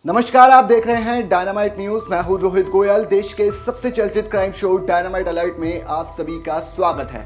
नमस्कार, आप देख रहे हैं डायनामाइट न्यूज। मैं हूं रोहित गोयल। देश के सबसे चर्चित क्राइम शो डायनामाइट अलर्ट में आप सभी का स्वागत है।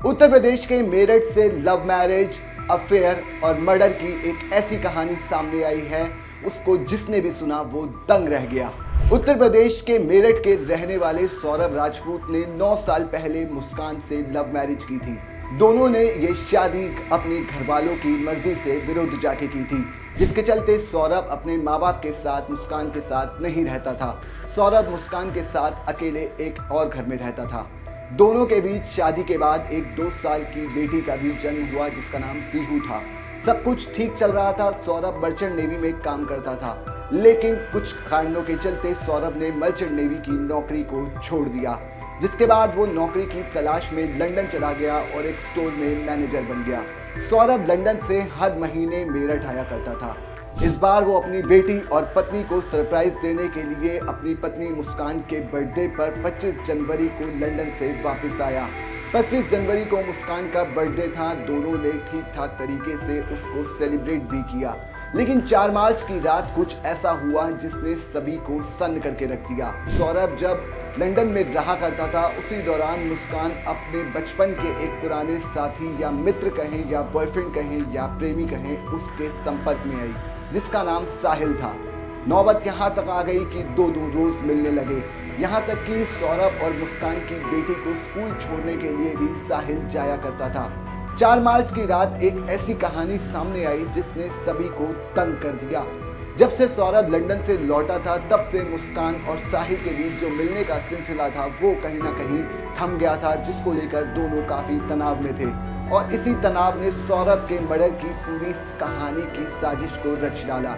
उत्तर प्रदेश के मेरठ से लव मैरिज, अफेयर और मर्डर की एक ऐसी कहानी सामने आई है, उसको जिसने भी सुना वो दंग रह गया। उत्तर प्रदेश के मेरठ के रहने वाले सौरभ राजपूत ने 9 साल पहले मुस्कान से लव मैरिज की थी। दोनों ने ये शादी अपने घर वालों की मर्जी से विरुद्ध जाके की थी, जिसके चलते सौरभ अपने माँ बाप के साथ मुस्कान के साथ नहीं रहता था। सौरभ मुस्कान के साथ अकेले एक और घर में रहता था। दोनों के बीच शादी के बाद एक 2 साल की बेटी का भी जन्म हुआ, जिसका नाम पीहू था। सब कुछ ठीक चल रहा था। सौरभ मर्चेंट नेवी में काम करता था, लेकिन कुछ कारणों के चलते सौरभ ने मर्चेंट नेवी की नौकरी को छोड़ दिया, जिसके बाद वो नौकरी की तलाश में लंदन चला गया और एक स्टोर में मैनेजर बन गया। सौरभ लंदन से हर महीने मेरठ आया करता था। इस बार वो अपनी बेटी और पत्नी को सरप्राइज देने के लिए अपनी पत्नी मुस्कान के बर्थडे पर 25 जनवरी को लंदन से वापस आया। 25 जनवरी को मुस्कान का बर्थडे था। दोनों ने ठीक ठाक तरीके से उसको सेलिब्रेट भी किया, लेकिन 4 मार्च की रात कुछ ऐसा हुआ जिसने सभी को सन्न करके रख दिया। सौरभ जब लंदन में रहा करता था, उसी दौरान मुस्कान अपने बचपन के एक पुराने साथी या मित्र कहें या बॉयफ्रेंड कहें या प्रेमी कहें, उसके संपर्क में आई, जिसका नाम साहिल था। नौबत यहाँ तक आ गई कि दो रोज मिलने लगे। यहाँ तक कि सौरभ और मुस्कान की बेटी को स्कूल छोड़ने के लिए भी साहिल जाया करता था। 4 मार्च की रात एक ऐसी कहानी सामने आई जिसने सभी को तंग कर दिया। जब से सौरभ लंदन से लौटा था, तब से मुस्कान और साहिल के बीच जो मिलने का सिलसिला था वो कहीं ना कहीं थम गया था, जिसको लेकर दोनों काफी तनाव में थे। और इसी तनाव ने सौरभ के मर्डर की पूरी कहानी की साजिश को रच डाला।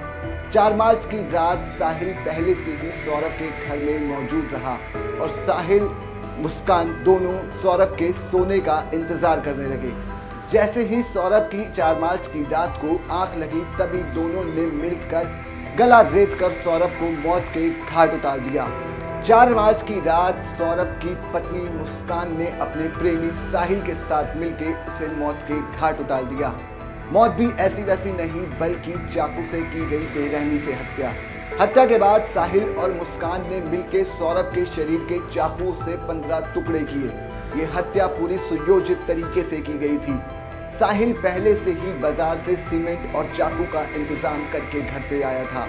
4 मार्च की रात साहिल पहले से ही सौरभ के घर में मौजूद रहा और साहिल मुस्कान दोनों सौरभ के सोने का इंतजार करने लगे। जैसे ही सौरभ की 4 मार्च की रात को आंख लगी, तभी दोनों ने मिलकर गला रेत कर सौरभ को मौत के घाट उतार दिया। 4 मार्च की रात सौरभ की पत्नी मुस्कान ने अपने प्रेमी साहिल के साथ मिलकर उसे मौत के घाट उतार दिया। मौत भी ऐसी वैसी नहीं, बल्कि चाकू से की गई बेरहमी से हत्या। हत्या के बाद साहिल और मुस्कान ने मिलकर सौरभ के शरीर के चाकू से 15 टुकड़े किए। ये हत्या पूरी सुयोजित तरीके से की गई थी। साहिल पहले से ही बाजार से सीमेंट और चाकू का इंतजाम करके घर पे आया था।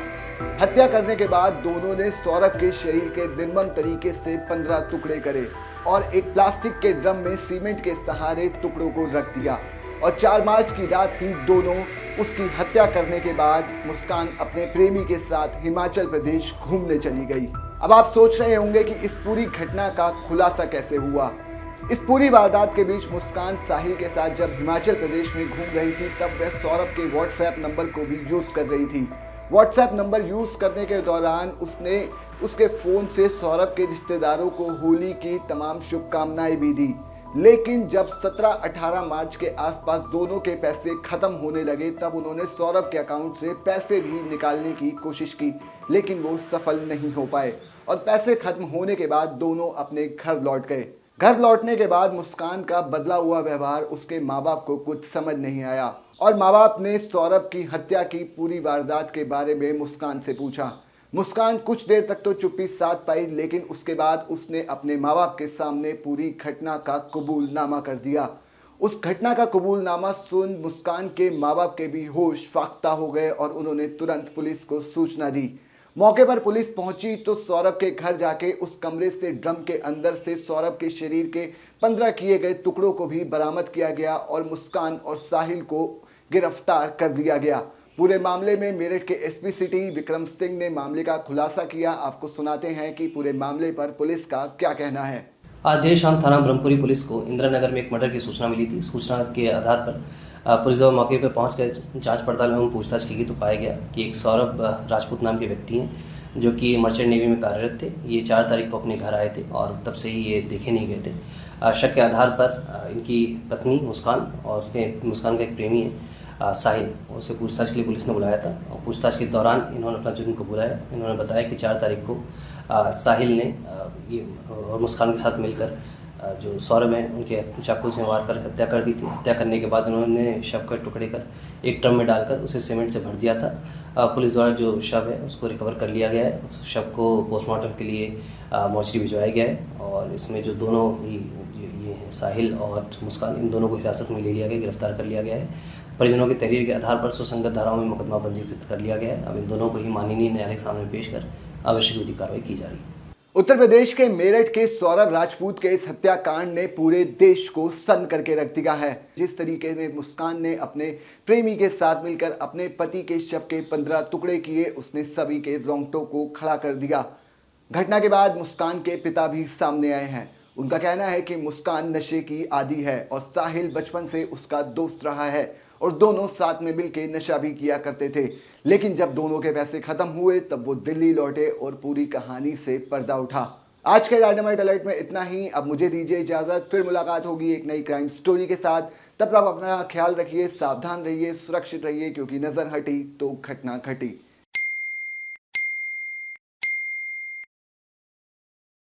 हत्या करने के बाद दोनों ने सौरभ के शरीर के निर्मम तरीके से 15 टुकड़े करे और एक प्लास्टिक के ड्रम में सीमेंट के सहारे टुकड़ों को रख दिया। और 4 मार्च की रात ही दोनों उसकी हत्या करने के बाद मुस्कान अपने प्रेमी के साथ हिमाचल प्रदेश घूमने चली गई। अब आप सोच रहे होंगे कि इस पूरी घटना का खुलासा कैसे हुआ। इस पूरी वारदात के बीच मुस्कान साहिल के साथ जब हिमाचल प्रदेश में घूम रही थी, तब वह सौरभ के व्हाट्सएप नंबर को भी यूज़ कर रही थी। व्हाट्सएप नंबर यूज़ करने के दौरान उसने उसके फ़ोन से सौरभ के रिश्तेदारों को होली की तमाम शुभकामनाएं भी दी। लेकिन जब 17-18 मार्च के आसपास दोनों के पैसे ख़त्म होने लगे, तब उन्होंने सौरभ के अकाउंट से पैसे भी निकालने की कोशिश की, लेकिन वो सफल नहीं हो पाए और पैसे खत्म होने के बाद दोनों अपने घर लौट गए। घर लौटने के बाद मुस्कान का बदला हुआ व्यवहार उसके माँ बाप को कुछ समझ नहीं आया और माँ बाप ने सौरभ की हत्या की पूरी वारदात के बारे में मुस्कान से पूछा। मुस्कान कुछ देर तक तो चुप्पी साध पाई, लेकिन उसके बाद उसने अपने माँ बाप के सामने पूरी घटना का कबूलनामा कर दिया। उस घटना का कबूलनामा सुन मुस्कान के माँ बाप के भी होश फाख्ता हो गए और उन्होंने तुरंत पुलिस को सूचना दी। मौके पर पुलिस पहुंची तो सौरभ के घर जाके उस कमरे से ड्रम के अंदर से सौरभ के शरीर के 15 किए गए टुकड़ों को भी बरामद किया गया और मुस्कान और साहिल को गिरफ्तार कर दिया गया। पूरे मामले में मेरठ के एसपी सिटी विक्रम सिंह ने मामले का खुलासा किया। आपको सुनाते हैं कि पूरे मामले पर पुलिस का क्या कहना है। आज देर शाम थाना ब्रह्मपुरी पुलिस को इंदिरा नगर में एक मर्डर की सूचना मिली थी। सूचना के आधार पर पुलिस जब मौके पर पहुंच कर जांच पड़ताल एवं पूछताछ की गई तो पाया गया कि एक सौरभ राजपूत नाम के व्यक्ति हैं, जो कि मर्चेंट नेवी में कार्यरत थे। ये 4 तारीख को अपने घर आए थे और तब से ही ये देखे नहीं गए थे। शक के आधार पर इनकी पत्नी मुस्कान और उसके मुस्कान का एक प्रेमी है साहिल, उसे पूछताछ के लिए पुलिस ने बुलाया था और पूछताछ के दौरान इन्होंने अपना जुर्म कबूलाया। इन्होंने बताया कि 4 तारीख को साहिल ने ये और मुस्कान के साथ मिलकर जो सौरभ हैं उनके चाकू से मार कर हत्या कर दी थी। हत्या करने के बाद उन्होंने शव के टुकड़े कर एक ड्रम में डालकर उसे सीमेंट से भर दिया था पुलिस द्वारा जो शव है उसको रिकवर कर लिया गया है। उस शव को पोस्टमार्टम के लिए मॉर्चरी भिजवाया गया है और इसमें जो दोनों ही ये हैं साहिल और मुस्कान, इन दोनों को हिरासत में ले लिया गया, गिरफ्तार कर लिया गया है। परिजनों की तहरीर के आधार पर सुसंगत धाराओं में मुकदमा पंजीकृत कर लिया गया है। अब इन दोनों को ही माननीय न्यायालय के सामने पेश कर आवश्यक विधिक कार्रवाई की जा रही है। उत्तर प्रदेश के मेरठ के सौरभ राजपूत के इस हत्याकांड ने पूरे देश को सन्न करके रख दिया है। जिस तरीके से मुस्कान ने अपने प्रेमी के साथ मिलकर अपने पति के शव के 15 टुकड़े किए, उसने सभी के रोंगटों को खड़ा कर दिया। घटना के बाद मुस्कान के पिता भी सामने आए हैं। उनका कहना है कि मुस्कान नशे की आदी है और साहिल बचपन से उसका दोस्त रहा है और दोनों साथ में मिलकर नशा भी किया करते थे। लेकिन जब दोनों के पैसे खत्म हुए तब वो दिल्ली लौटे और पूरी कहानी से पर्दा उठा। आज के डायनामाइट अलर्ट में इतना ही। अब मुझे दीजिए इजाजत, फिर मुलाकात होगी एक नई क्राइम स्टोरी के साथ। तब तक अपना ख्याल रखिए, सावधान रहिए, सुरक्षित रहिए, क्योंकि नजर हटी तो घटना घटी।